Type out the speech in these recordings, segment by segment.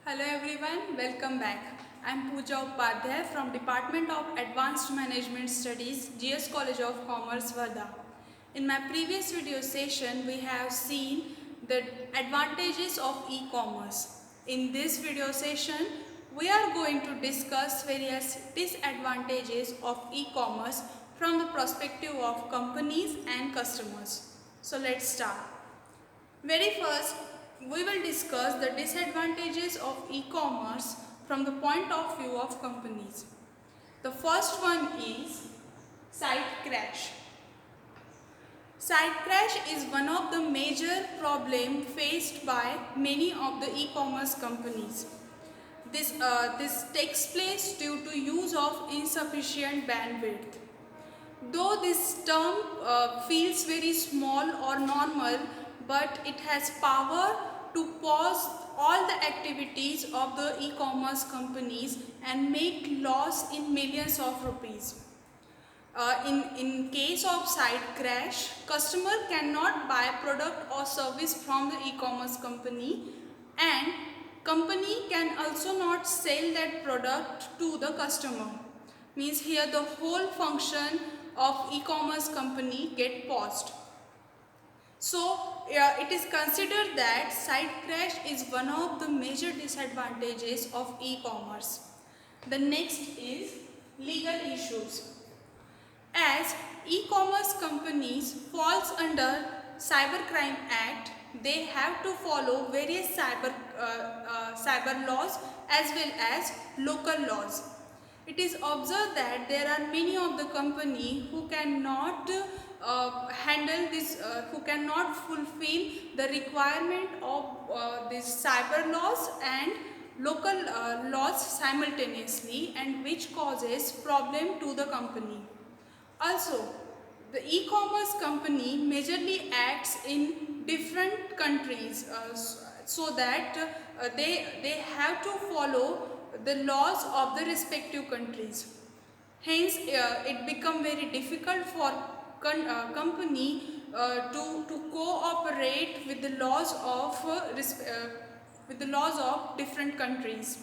Hello everyone, welcome back. I am Pooja Upadhyay from Department of Advanced Management Studies, GS College of Commerce, Varda. In my previous video session, we have seen the advantages of e-commerce. In this video session, we are going to discuss various disadvantages of e-commerce from the perspective of companies and customers. So let's start. Very first, we will discuss the disadvantages of e-commerce from the point of view of companies. The first one is site crash. Site crash is one of the major problems faced by many of the e-commerce companies. This takes place due to use of insufficient bandwidth. Though this term feels very small or normal, but it has power to pause all the activities of the e-commerce companies and make loss in millions of rupees. In case of site crash, customer cannot buy product or service from the e-commerce company, and company can also not sell that product to the customer. Means here the whole function of e-commerce company get paused. So it is considered that site crash is one of the major disadvantages of e-commerce. The next is legal issues. As e-commerce companies falls under Cybercrime Act, they have to follow various cyber laws as well as local laws. It is observed that there are many of the company who cannot handle this, who cannot fulfill the requirement of these cyber laws and local laws simultaneously, and which causes problem to the company. Also, the e-commerce company majorly acts in different countries so that they have to follow the laws of the respective countries. Hence, it become very difficult for company to cooperate with the laws of different countries.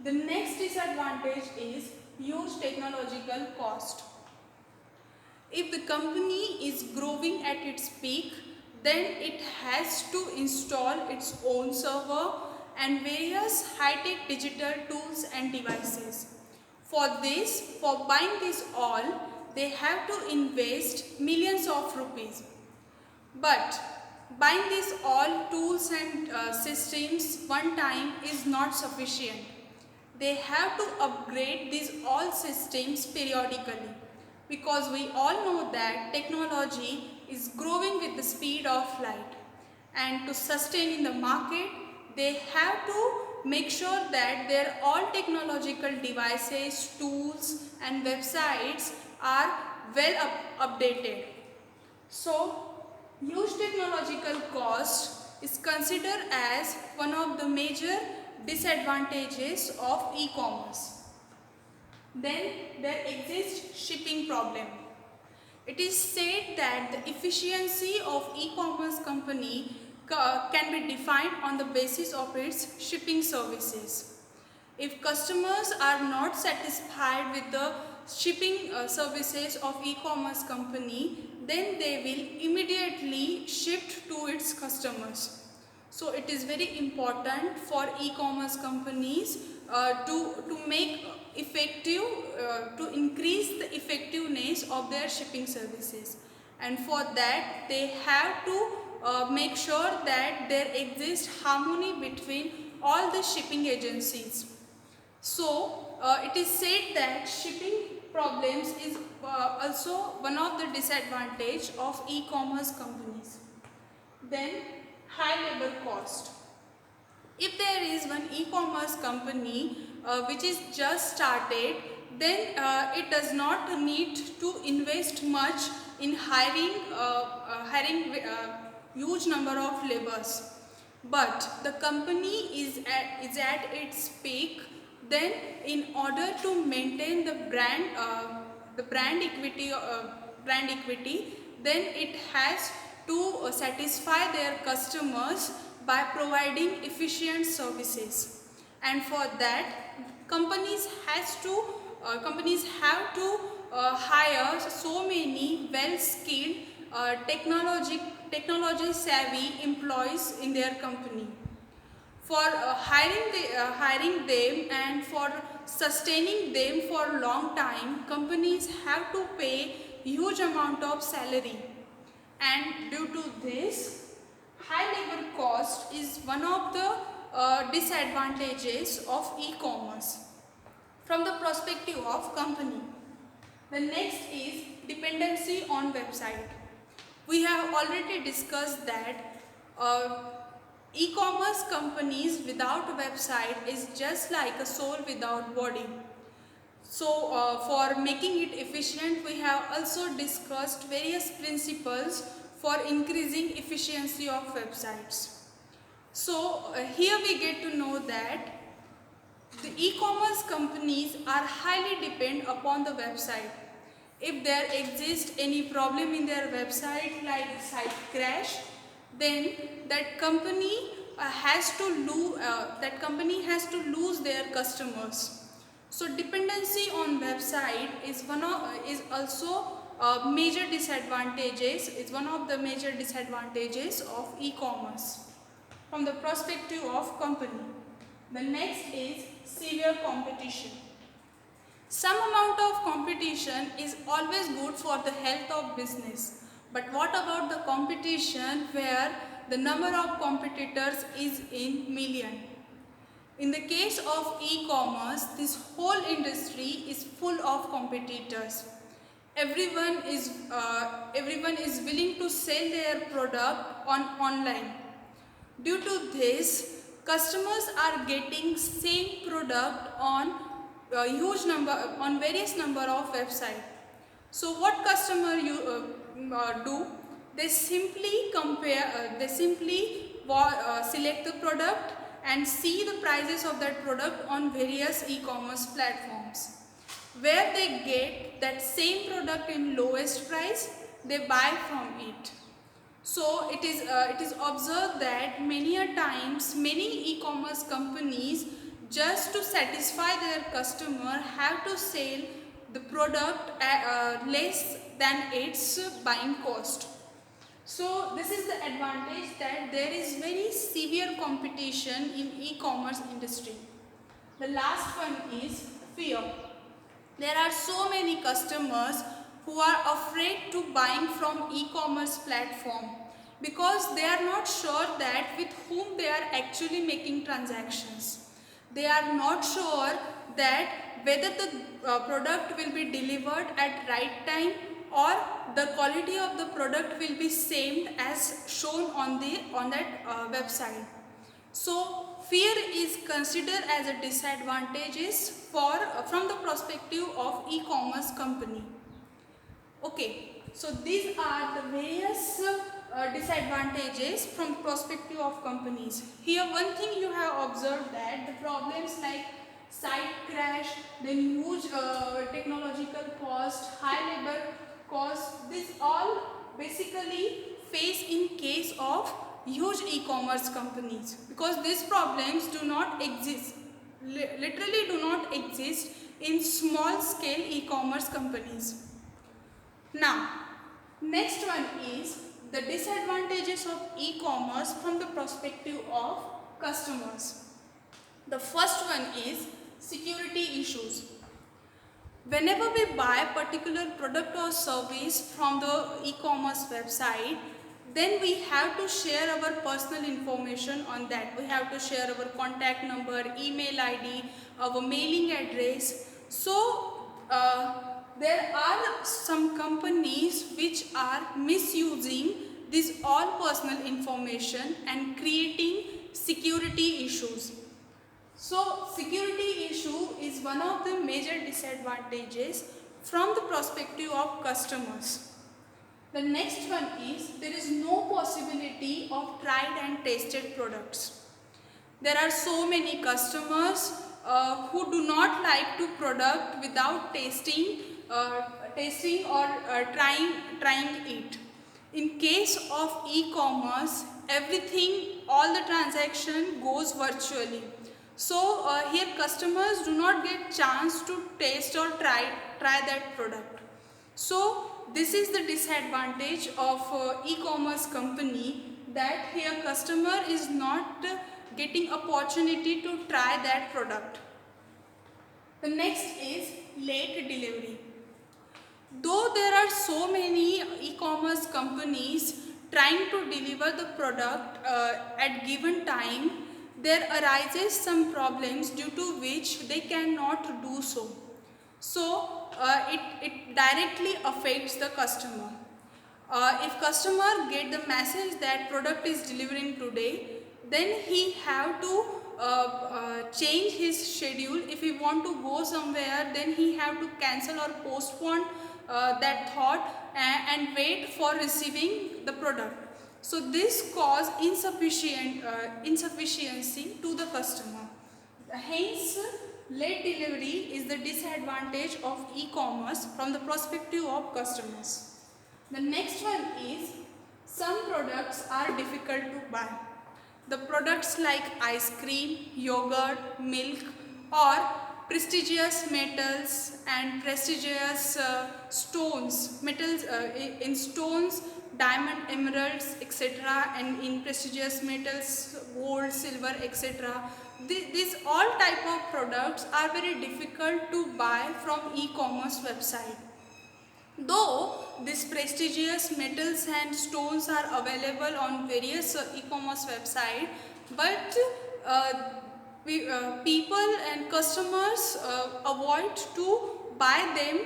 The next disadvantage is huge technological cost. If the company is growing at its peak, then it has to install its own server and various high-tech digital tools and devices. For buying this all, they have to invest millions of rupees. But buying these all tools and systems one time is not sufficient. They have to upgrade these all systems periodically, because we all know that technology is growing with the speed of light, and to sustain in the market they have to make sure that their all technological devices, tools and websites are well updated. So huge technological cost is considered as one of the major disadvantages of e-commerce. Then there exists shipping problem. It is said that the efficiency of e-commerce company can be defined on the basis of its shipping services. If customers are not satisfied with the shipping services of e-commerce company, then they will immediately shift to its customers. So it is very important for e-commerce companies to make effective, to increase the effectiveness of their shipping services, and for that they have to make sure that there exists harmony between all the shipping agencies. So it is said that shipping problems is also one of the disadvantage of e-commerce companies. Then high labor cost. If there is one e-commerce company which is just started, then it does not need to invest much in hiring huge number of laborers. But the company is at its peak, then in order to maintain the brand equity, then it has to satisfy their customers by providing efficient services, and for that companies have to hire so many well-skilled technology savvy employees in their company. For hiring them and for sustaining them for long time, companies have to pay huge amount of salary, and due to this, high labor cost is one of the disadvantages of e-commerce from the perspective of company. The next is dependency on website. We have already discussed that e-commerce companies without a website is just like a soul without body. So for making it efficient, we have also discussed various principles for increasing efficiency of websites. So here we get to know that the e-commerce companies are highly dependent upon the website. If there exists any problem in their website like site crash, then that company has to lose their customers. So dependency on website is also major disadvantages. It's one of the major disadvantages of e-commerce from the perspective of company. The next is severe competition. Some amount of competition is always good for the health of business. But what about the competition where the number of competitors is in million? In the case of e-commerce, this whole industry is full of competitors. Everyone is willing to sell their product online. Due to this, customers are getting same product on various number of websites. So what customer do? They simply select the product and see the prices of that product on various e-commerce platforms. Where they get that same product in lowest price, they buy from it. So it is observed that many a times many e-commerce companies, just to satisfy their customer, have to sell the product at less than its buying cost. So this is the advantage, that there is very severe competition in e-commerce industry. The last one is fear. There are so many customers who are afraid to buying from e-commerce platform because they are not sure that with whom they are actually making transactions. They are not sure that whether the product will be delivered at right time or the quality of the product will be same as shown on that website. So fear is considered as a disadvantages from the perspective of e-commerce company. Okay, so these are the various disadvantages from perspective of companies. Here one thing you have observed, that the problems like site crash, then huge technological cost, high labor cost, this all basically face in case of huge e-commerce companies, because these problems do not exist, literally do not exist in small scale e-commerce companies. Now, next one is the disadvantages of e-commerce from the perspective of customers. The first one is security issues. Whenever we buy a particular product or service from the e-commerce website, then we have to share our personal information on that. We have to share our contact number, email ID, our mailing address. So there are some companies which are misusing this all personal information and creating security issues. So security issue is one of the major disadvantages from the perspective of customers. The next one is there is no possibility of tried and tested products. There are so many customers who do not like to product without tasting or trying it. In case of e-commerce, everything, all the transaction goes virtually. So here customers do not get chance to taste or try that product. So this is the disadvantage of e-commerce company, that here customer is not getting opportunity to try that product. The next is late delivery. Though there are so many e-commerce companies trying to deliver the product at given time, there arises some problems due to which they cannot do so. So it directly affects the customer. If customer get the message that product is delivering today, then he have to change his schedule. If he want to go somewhere, then he have to cancel or postpone that thought and wait for receiving the product. So this cause insufficiency to the customer. Hence, late delivery is the disadvantage of e-commerce from the perspective of customers. The next one is, some products are difficult to buy. The products like ice cream, yogurt, milk, or prestigious metals and prestigious stones, metals in stones, diamond, emeralds, etc., and in prestigious metals, gold, silver, etc. These all type of products are very difficult to buy from e-commerce website. Though these prestigious metals and stones are available on various e-commerce websites, but people and customers avoid to buy them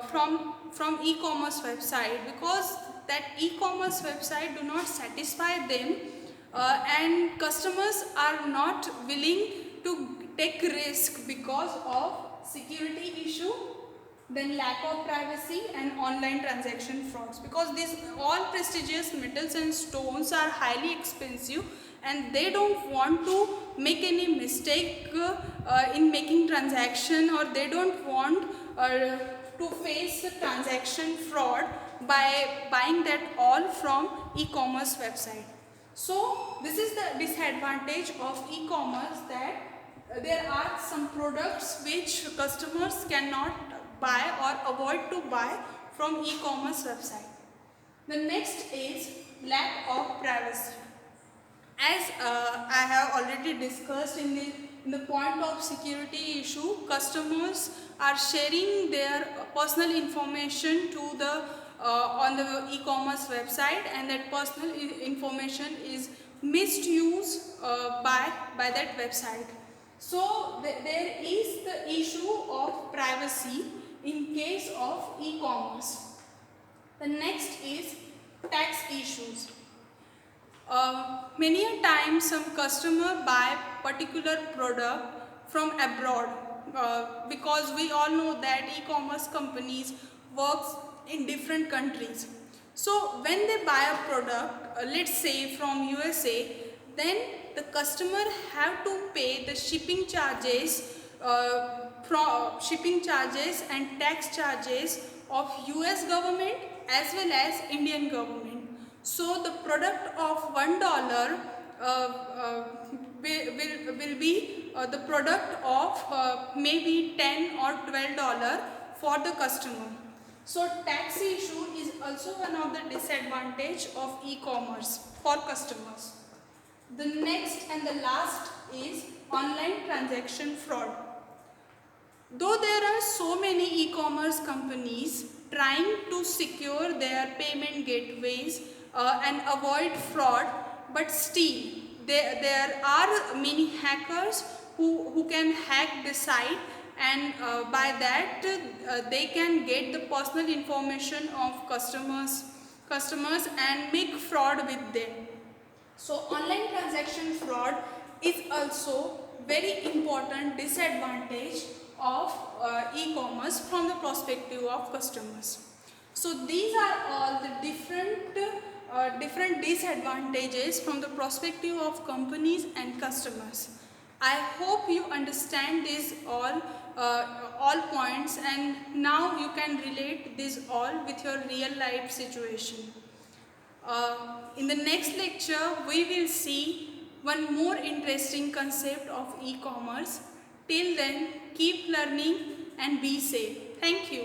from e-commerce website, because that e-commerce website do not satisfy them, and customers are not willing to take risk because of security issue, then lack of privacy and online transaction frauds, because these all prestigious metals and stones are highly expensive and they don't want to make any mistake in making transaction, or they don't want to face transaction fraud by buying that all from e-commerce website. So this is the disadvantage of e-commerce, that there are some products which customers cannot buy or avoid to buy from e-commerce website. The next is lack of privacy. As I have already discussed in the point of security issue, customers are sharing their personal information to the on the e-commerce website, and that personal information is misused by that website. So there is the issue of privacy in case of e-commerce. The next is tax issues. Many a time some customer buy particular product from abroad, because we all know that e-commerce companies works in different countries. So when they buy a product, let's say from USA, then the customer have to pay the shipping charges, and tax charges of US government as well as Indian government. So the product of $1 will be the product of maybe $10 or $12 for the customer. So tax issue is also one of the disadvantage of e-commerce for customers. The next and the last is online transaction fraud. Though there are so many e-commerce companies trying to secure their payment gateways and avoid fraud, but still there are many hackers who can hack the site, and by that they can get the personal information of customers and make fraud with them. So online transaction fraud is also very important disadvantage of e-commerce from the perspective of customers. So these are all the different disadvantages from the perspective of companies and customers. I hope you understand these all points, and now you can relate this all with your real life situation. In the next lecture, we will see one more interesting concept of e-commerce. Till then, keep learning and be safe. Thank you.